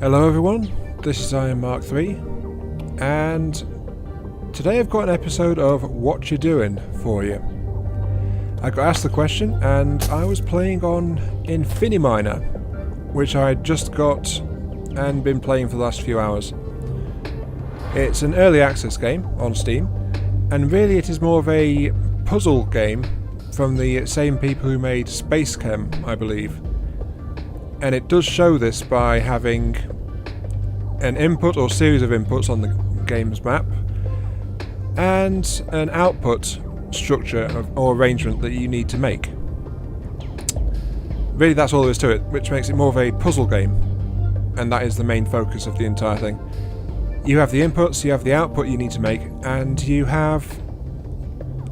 Hello everyone, this is Iron Mark 3, and today I've got an episode of What You Doing for you. I got asked the question, and I was playing on Infinifactory, which I just got and been playing for the last few hours. It's an early access game on Steam, and really it is more of a puzzle game from the same people who made Space Chem, I believe. And it does show this by having an input or series of inputs on the game's map and an output structure or arrangement that you need to make. Really that's all there is to it, which makes it more of a puzzle game, and that is the main focus of the entire thing. You have the inputs, you have the output you need to make, and you have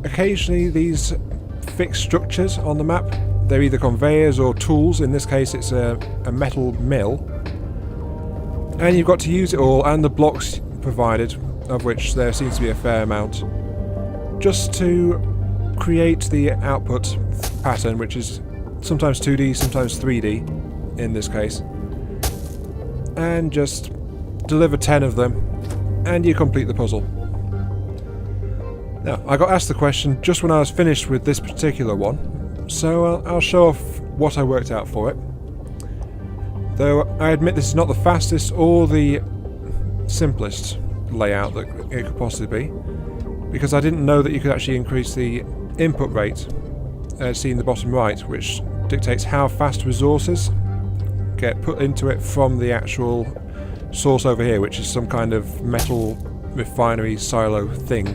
occasionally these fixed structures on the map. They're either conveyors or tools. In this case it's a metal mill, and you've got to use it all and the blocks provided, of which there seems to be a fair amount, just to create the output pattern, which is sometimes 2D, sometimes 3D in this case, and just deliver 10 of them and you complete the puzzle. Now, I got asked the question just when I was finished with this particular one, so I'll show off what I worked out for it. Though I admit this is not the fastest or the simplest layout that it could possibly be, because I didn't know that you could actually increase the input rate, as seen in the bottom right, which dictates how fast resources get put into it from the actual source over here, which is some kind of metal refinery silo thing,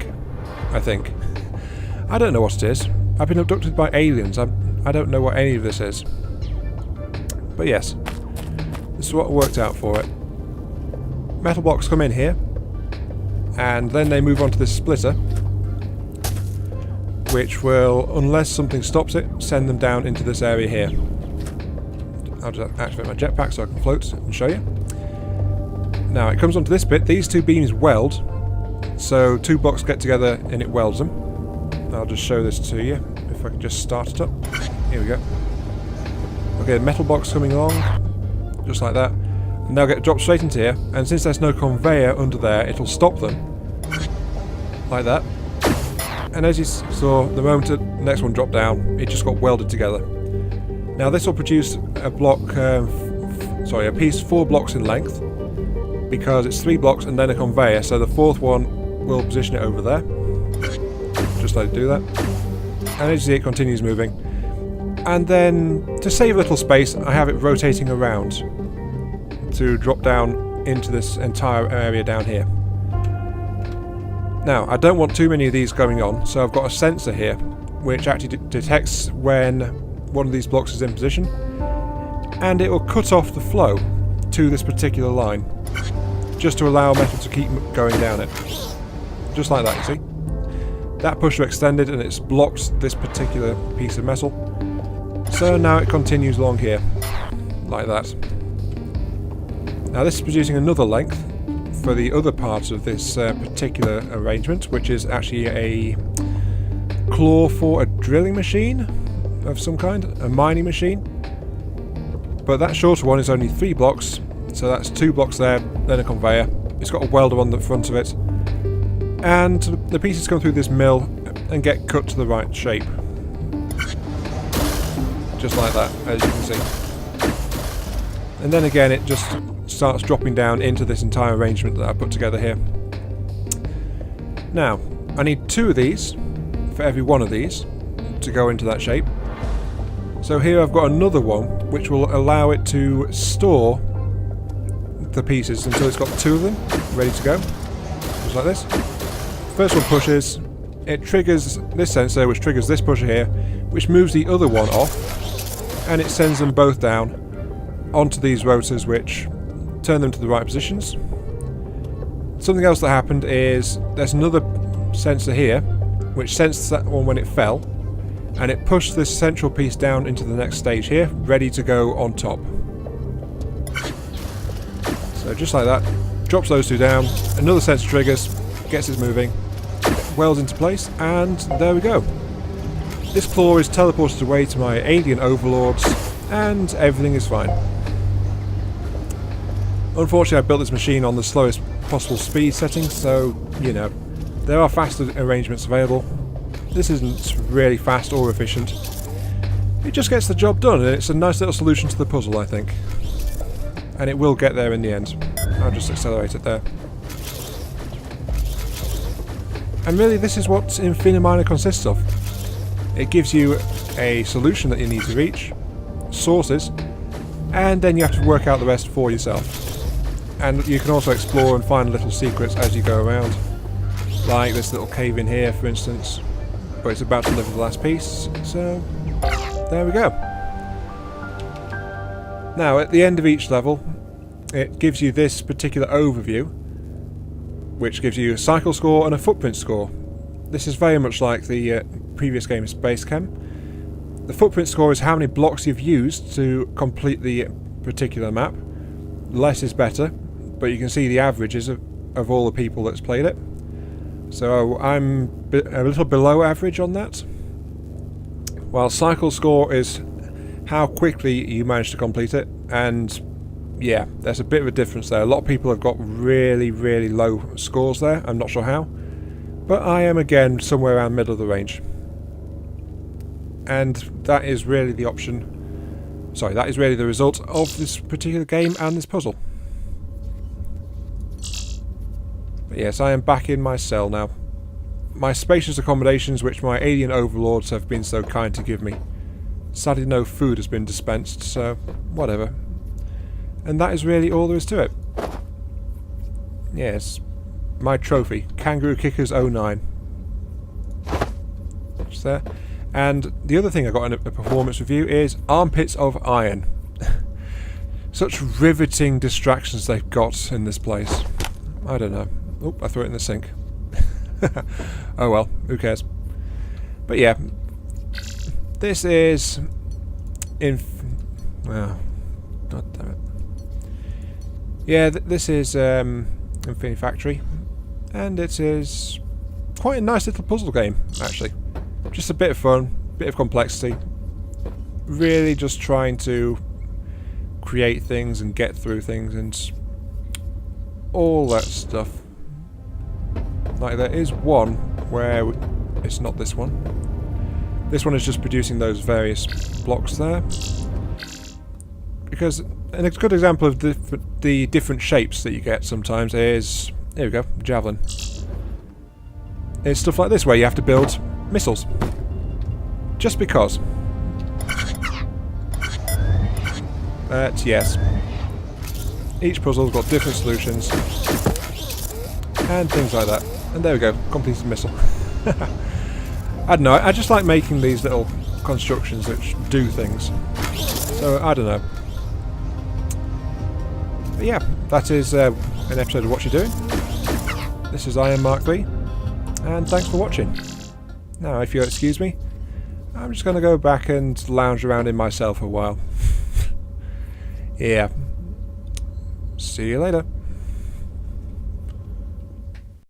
I think. I don't know what it is. I've been abducted by aliens. I don't know what any of this is. But yes, this is what worked out for it. Metal blocks come in here, and then they move on to this splitter, which will, unless something stops it, send them down into this area here. I'll just activate my jetpack so I can float and show you. Now it comes onto this bit. These two beams weld, so two blocks get together and it welds them. I'll just show this to you, if I can just start it up. Here we go. Okay, metal box coming along, just like that. And they'll get dropped straight into here, and since there's no conveyor under there, it'll stop them. Like that. And as you saw, the moment the next one dropped down, it just got welded together. Now this will produce a block, a piece 4 blocks in length, because it's 3 blocks and then a conveyor, so the fourth one will position it over there. Just let it do that. And as you see, it continues moving. And then, to save a little space, I have it rotating around to drop down into this entire area down here. Now, I don't want too many of these going on, so I've got a sensor here which actually detects when one of these blocks is in position, and it will cut off the flow to this particular line, just to allow metal to keep going down it. Just like that, you see? That pusher extended and it's blocked this particular piece of metal. So now it continues along here, like that. Now this is producing another length for the other part of this particular arrangement, which is actually a claw for a drilling machine of some kind, a mining machine. But that shorter one is only 3 blocks, so that's 2 blocks there, then a conveyor. It's got a welder on the front of it, and the pieces come through this mill and get cut to the right shape. Just like that, as you can see. And then again it just starts dropping down into this entire arrangement that I put together here. Now, I need 2 of these for every one of these to go into that shape. So here I've got another one which will allow it to store the pieces until it's got 2 of them ready to go. Just like this. First one pushes, it triggers this sensor, which triggers this pusher here, which moves the other one off, and it sends them both down onto these rotors, which turn them to the right positions. Something else that happened is there's another sensor here, which sensed that one when it fell, and it pushed this central piece down into the next stage here, ready to go on top. So just like that, drops those 2 down, another sensor triggers, gets it moving, welds into place, and there we go. This claw is teleported away to my alien overlords, and everything is fine. Unfortunately, I built this machine on the slowest possible speed setting, so, you know, there are faster arrangements available. This isn't really fast or efficient. It just gets the job done, and it's a nice little solution to the puzzle, I think. And it will get there in the end. I'll just accelerate it there. And really, this is what Infiniminer consists of. It gives you a solution that you need to reach, sources, and then you have to work out the rest for yourself. And you can also explore and find little secrets as you go around. Like this little cave in here, for instance. But it's about to deliver the last piece, so there we go. Now, at the end of each level, it gives you this particular overview, which gives you a cycle score and a footprint score. This is very much like the previous game, Space Chem. The footprint score is how many blocks you've used to complete the particular map. Less is better, but you can see the averages of all the people that's played it. So I'm a little below average on that. While cycle score is how quickly you manage to complete it, and yeah, there's a bit of a difference there. A lot of people have got really, really low scores there. I'm not sure how, but I am again somewhere around middle of the range. And that is really the option. Sorry, that is really the result of this particular game and this puzzle. But yes, I am back in my cell now. My spacious accommodations, which my alien overlords have been so kind to give me. Sadly, no food has been dispensed, so whatever. And that is really all there is to it. Yes, my trophy, Kangaroo Kickers 09. Just there. And the other thing I got in a performance review is Armpits of Iron. Such riveting distractions they've got in this place. I don't know. Oh, I threw it in the sink. Oh well, who cares? But yeah, this is well, God damn it. Yeah, this is Infinifactory, and it is quite a nice little puzzle game, actually. Just a bit of fun, bit of complexity. Really just trying to create things and get through things and all that stuff. Like, there is one where it's not this one. This one is just producing those various blocks there. Because a good example of the different shapes that you get sometimes is, here we go, javelin. It's stuff like this where you have to build missiles. Just because. But yes. Each puzzle's got different solutions. And things like that. And there we go, completed missile. I don't know, I just like making these little constructions which do things. So, I don't know. But yeah, that is an episode of What You're Doing. This is I Am Mark V, and thanks for watching. Now, if you'll excuse me, I'm just going to go back and lounge around in myself a while. Yeah. See you later.